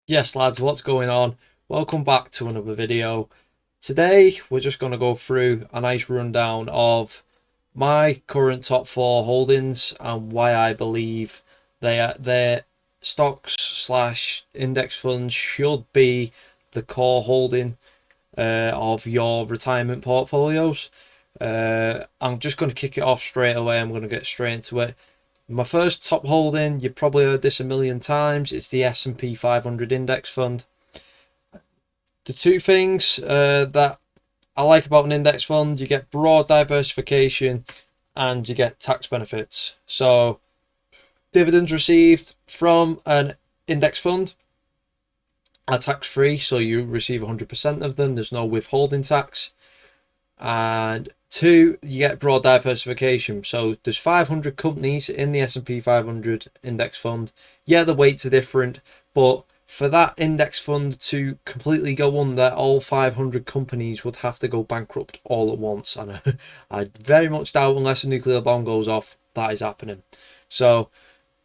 Yes, lads, what's going on? Welcome back to another video. Today, we're just going to go through a nice rundown of my current top four holdings and why I believe their stocks slash index funds should be the core holding of your retirement portfolios. I'm just going to kick it off straight away. I'm going to get straight into it. My first top holding, you've probably heard this a million times, it's the S&P 500 index fund. The two things that I like about an index fund, you get broad diversification and you get tax benefits. So dividends received from an index fund are tax free, so you receive 100% of them. There's no withholding tax. And two, you get broad diversification. So there's 500 companies in the S&P 500 index fund. Yeah, the weights are different, but for that index fund to completely go under, all 500 companies would have to go bankrupt all at once. And I very much doubt, unless a nuclear bomb goes off, that is happening. So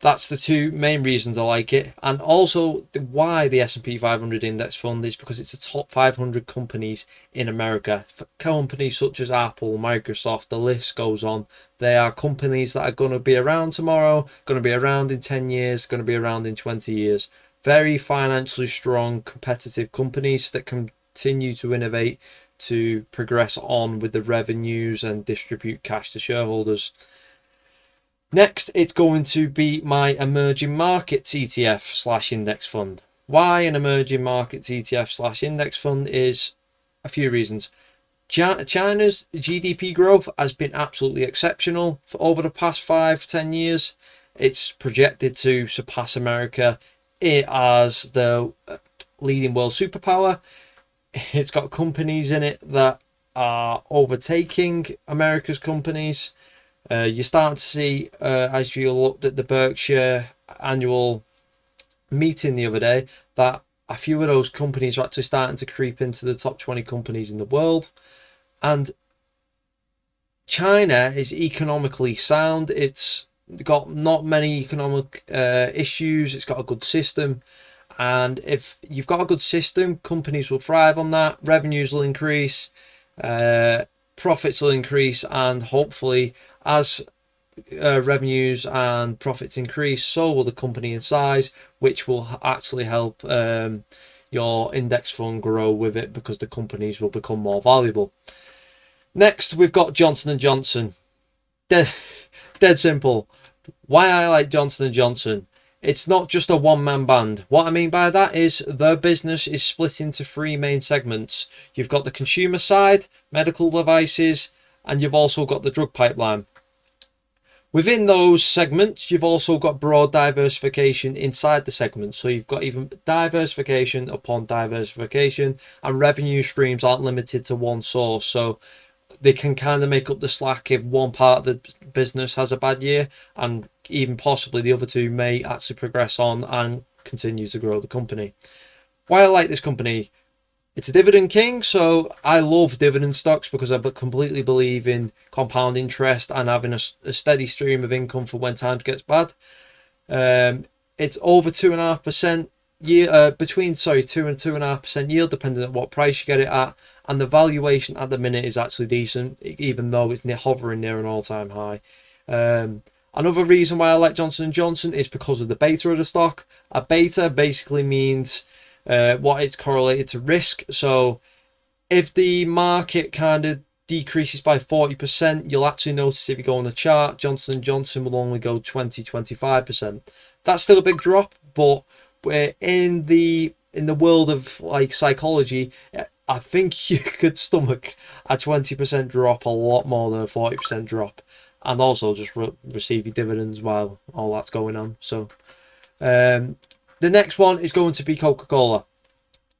that's the two main reasons I like it. And also why the S&P 500 index fund is because it's the top 500 companies in America. Companies such as Apple, Microsoft, the list goes on. They are companies that are going to be around tomorrow, going to be around in 10 years, going to be around in 20 years. Very financially strong, competitive companies that continue to innovate, to progress on with the revenues and distribute cash to shareholders. Next, it's going to be my emerging markets ETF slash index fund. Why an emerging markets ETF slash index fund is a few reasons. China's GDP growth has been absolutely exceptional for over the past 5-10 years. It's projected to surpass America as the leading world superpower. It's got companies in it that are overtaking America's companies. You're starting to see, as you looked at the Berkshire annual meeting the other day, that a few of those companies are actually starting to creep into the top 20 companies in the world. And China is economically sound. It's got not many economic issues. It's got a good system. And if you've got a good system, companies will thrive on that. Revenues will increase, profits will increase, and hopefully, as revenues and profits increase, so will the company in size, which will actually help your index fund grow with it because the companies will become more valuable. Next, we've got Johnson & Johnson. Dead simple. Why I like Johnson & Johnson. It's not just a one-man band. What I mean by that is their business is split into three main segments. You've got the consumer side, medical devices, and you've also got the drug pipeline. Within those segments, you've also got broad diversification inside the segment. So you've got even diversification upon diversification, and revenue streams aren't limited to one source. So they can kind of make up the slack if one part of the business has a bad year, and even possibly the other two may actually progress on and continue to grow the company. Why I like this company, it's a dividend king, so I love dividend stocks because I completely believe in compound interest and having a steady stream of income for when times gets bad. It's over 2.5% year, between 2 and 2.5% yield, depending on what price you get it at, and the valuation at the minute is actually decent, even though it's hovering near an all-time high. Another reason why I like Johnson & Johnson is because of the beta of the stock. A beta basically means what it's correlated to risk. So if the market kind of decreases by 40%, you'll actually notice if you go on the chart, Johnson & Johnson will only go 20-25%. That's still a big drop, but in the world of like psychology, I think you could stomach a 20% drop a lot more than a 40% drop, and also just receive your dividends while all that's going on. So the next one is going to be Coca Cola.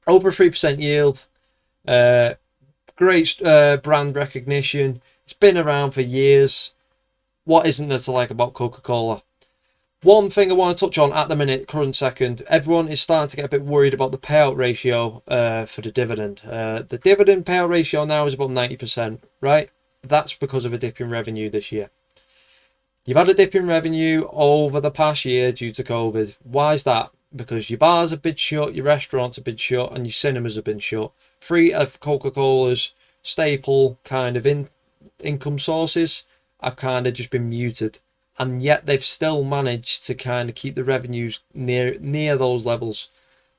Over 3% yield. Great brand recognition. It's been around for years. What isn't there to like about Coca Cola? One thing I want to touch on at the minute, current second, everyone is starting to get a bit worried about the payout ratio for the dividend. The dividend payout ratio now is about 90%, right? That's because of a dip in revenue this year. You've had a dip in revenue over the past year due to COVID. Why is that? because your bars have been shut, your restaurants have been shut, and your cinemas have been shut. Three of Coca Cola's staple kind of income sources have kind of just been muted, and yet they've still managed to kind of keep the revenues near those levels.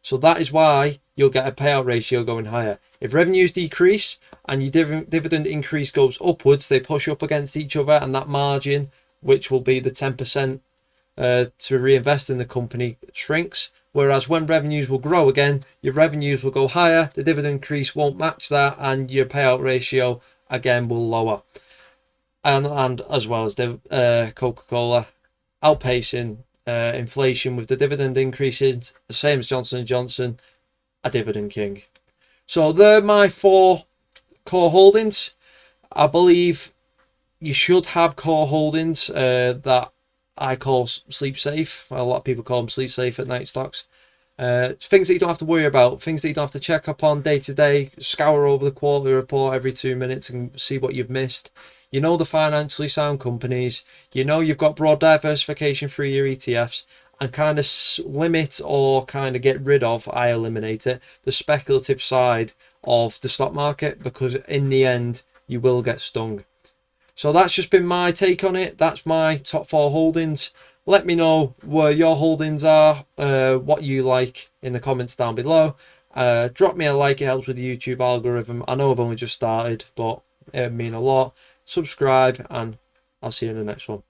So that is why you'll get a payout ratio going higher. If revenues decrease and your dividend increase goes upwards, they push up against each other, and that margin, which will be the 10% to reinvest in the company, shrinks. Whereas when revenues will grow again, your revenues will go higher, the dividend increase won't match that, and your payout ratio again will lower. And as well as the Coca Cola outpacing inflation with the dividend increases, the same as Johnson & Johnson, a dividend king. So they're my 4 core holdings. I believe you should have core holdings that I call sleep safe. A lot of people call them sleep safe at night stocks. Things that you don't have to worry about, things that you don't have to check up on day to day, scour over the quarterly report every 2 minutes and see what you've missed. You know the financially sound companies, you know you've got broad diversification through your ETFs, and kind of limit or kind of get rid of, I eliminate it, the speculative side of the stock market, because in the end you will get stung. So that's just been my take on it. That's my top 4 holdings. Let me know where your holdings are, what you like in the comments down below. Drop me a like, it helps with the YouTube algorithm. I know I've only just started, but it would mean a lot. Subscribe, and I'll see you in the next one.